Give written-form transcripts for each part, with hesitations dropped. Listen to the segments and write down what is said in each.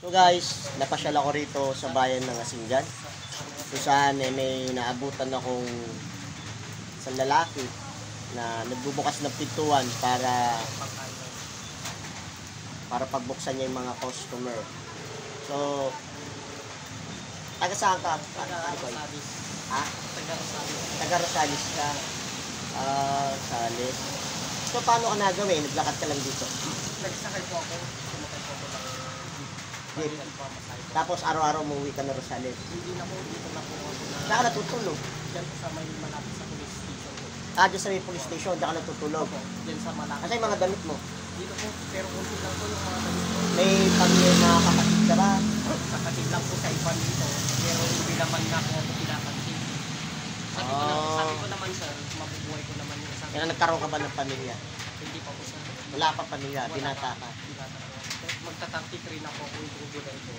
So guys, napasyal ako rito sa bayan ng Asingan. Kung saan may naabutan akong isang lalaki na nagbubukas ng pintuan para pagbuksan niya yung mga customer. So, taga saan ka? Taga-Rosales. Ha? Taga-Rosales. Taga-Rosales ka. Sales. So, paano ka nagawin? Naglakad ka lang dito. Nagsakay po ako. Sumakay po ako ng Balikan po ako sa ito. Tapos araw-araw umuwi ka na Rosales. Hindi na po, dito na po ako na... Saan ka natutulog? Diyan po sa may malapit sa police station po. Dyan sa may police station, dyan ka natutulog. Opo, diyan sa malapit. Kasi yung mga damit mo, Dito po, pero kunti lang po yung mga damit ko. may mga kapatid ka ba? Kakatid lang po sa iban dito. Pero hindi naman na po ako pinapansin. Sabi ko naman sir, mabubuhay ko naman yung kasama. Kaya nagkaroon ka ba ng pamilya? Hindi pa po sir. Wala pa pamilya, binata ka. Binata ko. Magta-33 na po kung itong July ko.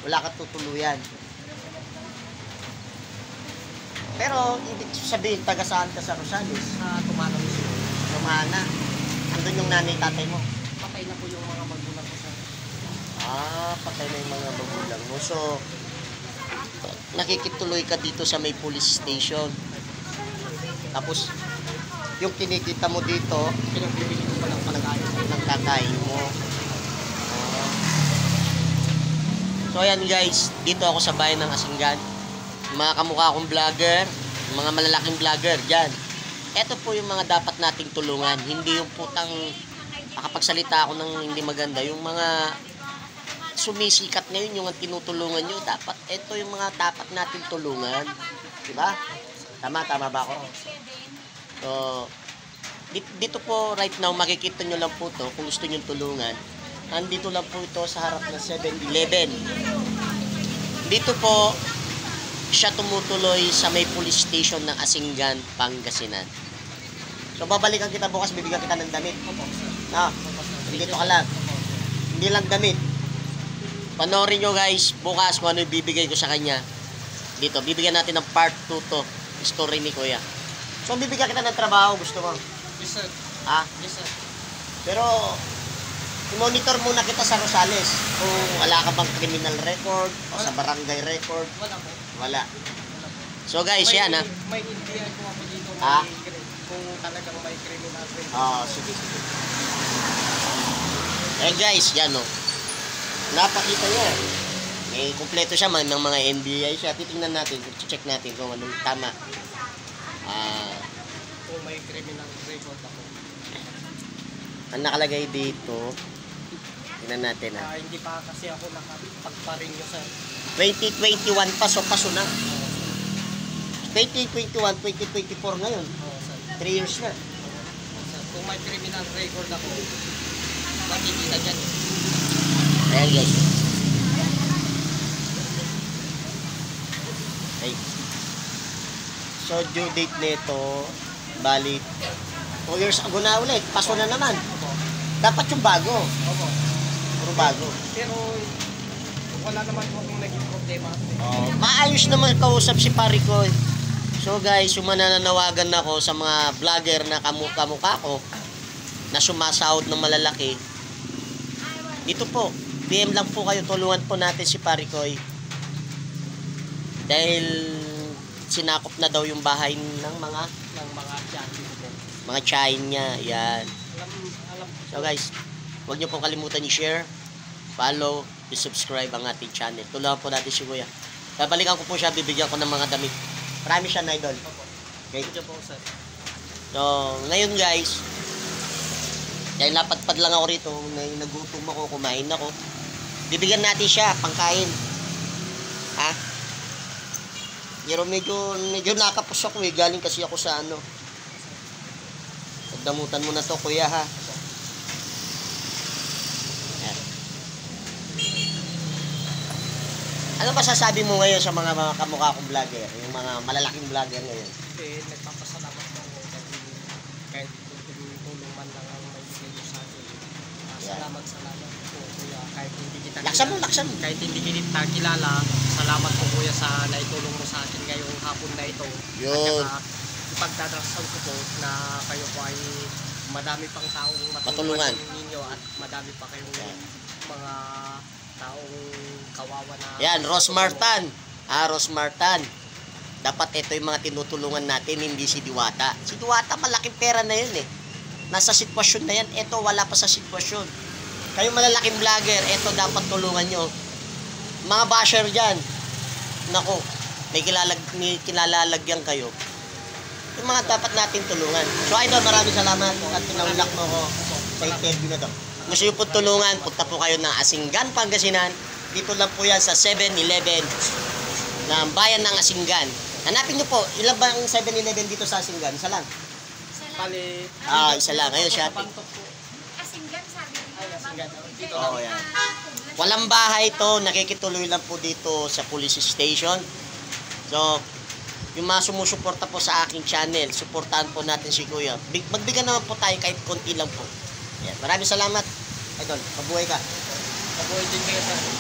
Wala ka tutuluyan. Pero, ibig sabihin, taga saan ka sa Rosales? Sa Tumanang Mission. Lumana. Andun yung nanay tatay mo. Patay na po yung mga magulang ko sir. Patay na yung mga magulang mo. So, nakikituloy ka dito sa may police station. Tapos, yung kinikita mo dito, Pinagbibili ko pa ng pagkain. ng kakain mo. So ayan guys, dito ako sa bayan ng Asingan. Mga kamukha kong vlogger, mga malalaking vlogger dyan. Ito po yung mga dapat nating tulungan. Hindi yung putang makapagsalita ako ng hindi maganda. Yung mga sumisikat ngayon, yung tinutulungan nyo, dapat ito yung mga dapat nating tulungan. Diba? Tama ba ako? So, dito po right now, makikita nyo lang po to kung gusto nyo tulungan. Andito lang po ito sa harap ng 7-Eleven. Dito po siya tumutuloy sa may police station ng Asingan, Pangasinan. So babalikan kita bukas, bibigyan kita ng damit. Dito ka lang. Hindi lang damit. Panoorin nyo guys, bukas kung ano ibibigay ko sa kanya. Dito, bibigyan natin ng part 2 to. Story ni Kuya. So bibigyan kita ng trabaho, gusto mo? Yes sir. Yes sir. Pero i-monitor muna kita sa Rosales kung wala ka bang criminal record o sa barangay record. Wala po. Wala. So guys, yan ha. May indian po ako dito. Kung talagang may criminal record. Sige. Guys, yan o. Napakita niya. May kumpleto siya man ng mga NBI siya. Titingnan natin, check natin kung anong tama. Kung may criminal record ako. Ang nakalagay dito, tingnan natin ha. Hindi pa kasi ako nakapagparing nyo sir. 2021 pa, so paso na. 2021, 2024 ngayon. Sir. 3 years na. Sir. Kung may criminal record ako, makikita dyan. Ayan guys. Okay. So due date nito, bali 2 years ago na ulit, paso na naman. Dapat yung bago. Opo. Puro bago. Pero wala naman po akong naging problema. Maayos naman kausap si pare ko. So guys, mananawagan ako sa mga vlogger na kamukha ko na sumasahod ng malalaki. Dito po, PM lang po kayo, tulungan po natin si pare ko. Dahil sinakop na daw yung bahay ng mga tiyahin niya. Yan. So guys, huwag niyo pong kalimutan i-share, follow, i-subscribe ang ating channel. Tulungan po natin si Kuya. Babalikan ko po siya, bibigyan ko ng mga damit. Marami siya na idol. Okay. So, ngayon guys, dahil napadpad lang ako rito, nagutom ako, kumain ako. Bibigyan natin siya, pangkain. Ha? Pero medyo nakapos ako galing kasi ako sa ano. Pagdamutan mo na to kuya ha. Ayan. Ano masasabi mo ngayon sa mga kamukha kong vlogger? Yung mga malalaking vlogger ngayon? Nagpapasalamat po ako kahit tulong man lang ang may sa'yo sa akin. Salamat po kuya. Kahit hindi kita Laksan mo. Kahit hindi kita kilala, salamat po kuya sa naitulong mo sa akin ngayong hapon na ito. Yun. At ipagdadasal ko po na kayo po ay madami pang taong Matulungan ninyo at madami pa kayong mga taong kawawa na... Yan, Rosmartan. Rosmartan. Dapat ito yung mga tinutulungan natin, hindi si Diwata. Si Diwata, malaking pera na yun eh. Nasa sitwasyon na yan. Ito, wala pa sa sitwasyon. Kayo malalaking vlogger, ito dapat tulungan nyo. Mga basher dyan, nako, may kilalalagyan kayo. Yung mga dapat natin tulungan. So, idol, maraming salamat at pinaulak mo ko sa interview na to. Gusto nyo po tulungan, punta po kayo ng Asinggan, Pangasinan. Dito lang po yan sa 7-Eleven ng bayan ng Asinggan. Hanapin nyo po, ilan ba ang 7-Eleven dito sa Asinggan? Isa lang. Pali... Isa lang. Ayun siya. Asinggan sabi Ay, Asinggan. Dito Oo, yan. Walang bahay to, nakikituloy lang po dito sa police station. So, yung mga sumusuporta po sa aking channel, suportahan po natin si Kuya. Magbigyan naman po tayo kahit konti lang po. Yan. Maraming salamat. Idol, mabuhay ka. Mabuhay din kayo, sir.